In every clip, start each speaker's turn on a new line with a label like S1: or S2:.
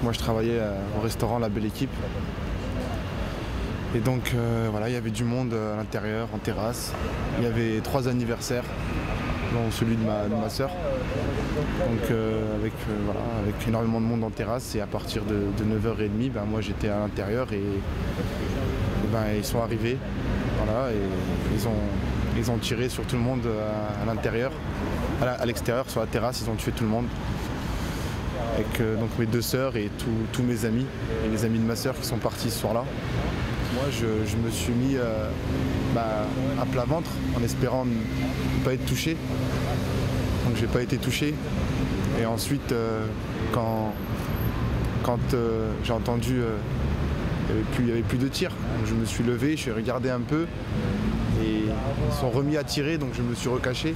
S1: Moi je travaillais au restaurant La Belle Équipe. Et donc voilà, il y avait du monde à l'intérieur, en terrasse. Il y avait 3 anniversaires, dont celui de ma sœur. Donc avec énormément de monde en terrasse, et à partir de 9h30, moi j'étais à l'intérieur et ils sont arrivés. Voilà, et ils ont tiré sur tout le monde à l'intérieur, à l'extérieur, sur la terrasse, ils ont tué tout le monde. Avec donc mes 2 sœurs et tous mes amis, et les amis de ma sœur qui sont partis ce soir-là. Moi je me suis mis à plat ventre en espérant ne pas être touché. Donc j'ai pas été touché. Et ensuite quand j'ai entendu il n'y avait plus de tir, donc je me suis levé, je suis regardé un peu et ils sont remis à tirer, donc je me suis recaché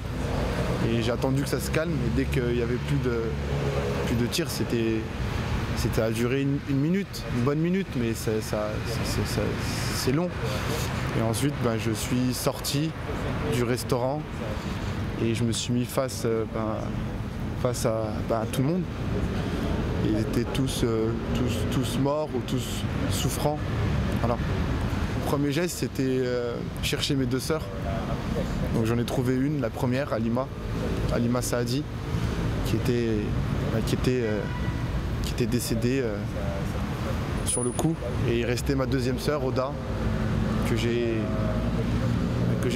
S1: et j'ai attendu que ça se calme, et dès qu'il n'y avait plus de tir, ça a duré une minute, une bonne minute, mais c'est long. Et ensuite je suis sorti du restaurant et je me suis mis face à tout le monde. Ils étaient tous morts ou tous souffrants. Voilà. Le premier geste, c'était chercher mes 2 sœurs. Donc j'en ai trouvé une, la première, Alima Saadi, qui était décédée sur le coup. Et il restait ma 2e sœur, Oda, que j'ai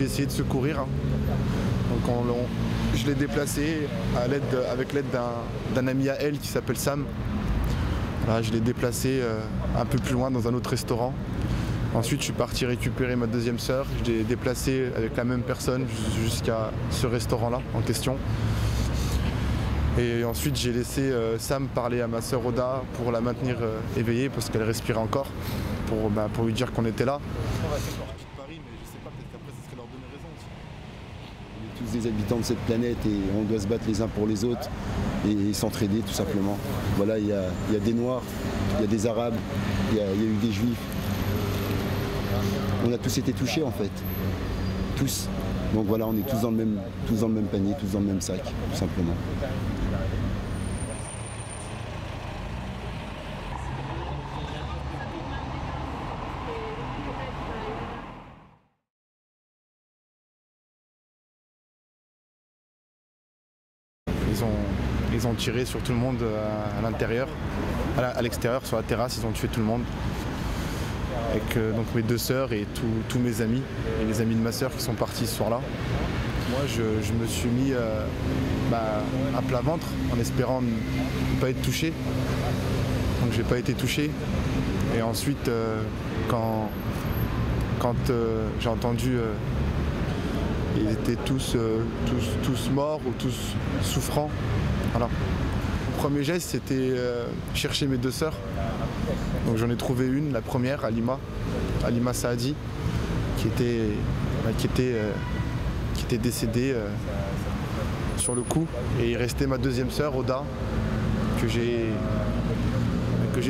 S1: essayé de secourir. Donc je l'ai déplacée avec l'aide d'un ami à elle qui s'appelle Sam. Voilà, je l'ai déplacée un peu plus loin dans un autre restaurant. Ensuite je suis parti récupérer ma 2e sœur. Je l'ai déplacée avec la même personne jusqu'à ce restaurant-là en question. Et ensuite j'ai laissé Sam parler à ma sœur Oda pour la maintenir éveillée parce qu'elle respirait encore, pour lui dire qu'on était là.
S2: On est tous des habitants de cette planète et on doit se battre les uns pour les autres et s'entraider tout simplement. Voilà, il y a des Noirs, il y a des Arabes, il y a eu des Juifs. On a tous été touchés en fait, tous. Donc voilà, on est tous dans le même panier, tous dans le même sac, tout simplement.
S1: Ils ont tiré sur tout le monde à l'intérieur, à l'extérieur, sur la terrasse, ils ont tué tout le monde. Avec donc mes 2 sœurs et tous mes amis, et les amis de ma sœur qui sont partis ce soir-là. Moi je me suis mis à plat ventre en espérant ne pas être touché. Donc j'ai pas été touché. Et ensuite quand j'ai entendu ils étaient tous morts ou tous souffrants. Voilà. Le premier geste, c'était chercher mes 2 sœurs. Donc j'en ai trouvé une, la première, Alima Saadi, qui était décédée sur le coup. Et il restait ma 2e sœur, Oda, que j'ai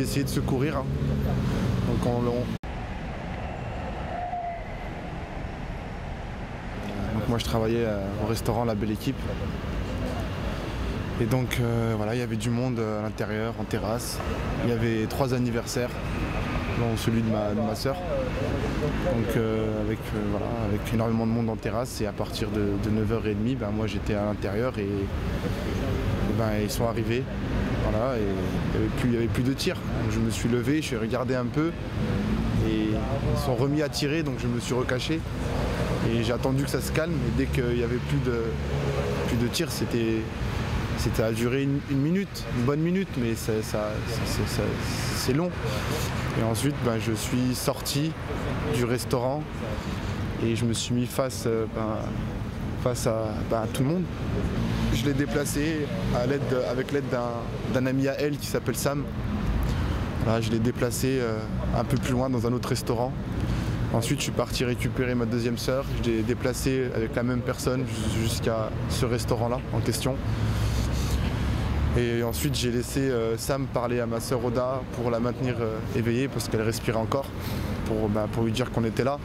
S1: essayé de secourir. Donc moi je travaillais au restaurant La Belle Équipe. Et donc voilà, il y avait du monde à l'intérieur, en terrasse. Il y avait 3 anniversaires, dont celui de ma sœur. Donc avec énormément de monde en terrasse, et à partir de 9h30, moi j'étais à l'intérieur et ils sont arrivés. Voilà, et il n'y avait plus de tir. Donc je me suis levé, je suis regardé un peu et ils sont remis à tirer, donc je me suis recaché. Et j'ai attendu que ça se calme, et dès qu'il n'y avait plus de tir, ça a duré une minute, une bonne minute, mais c'est long. Et ensuite je suis sorti du restaurant et je me suis mis face à tout le monde. Je l'ai déplacée avec l'aide d'un ami à elle qui s'appelle Sam. Voilà, je l'ai déplacée un peu plus loin dans un autre restaurant. Ensuite je suis parti récupérer ma 2e sœur. Je l'ai déplacée avec la même personne jusqu'à ce restaurant-là en question. Et ensuite j'ai laissé Sam parler à ma sœur Oda pour la maintenir éveillée parce qu'elle respirait encore, pour lui dire qu'on était là.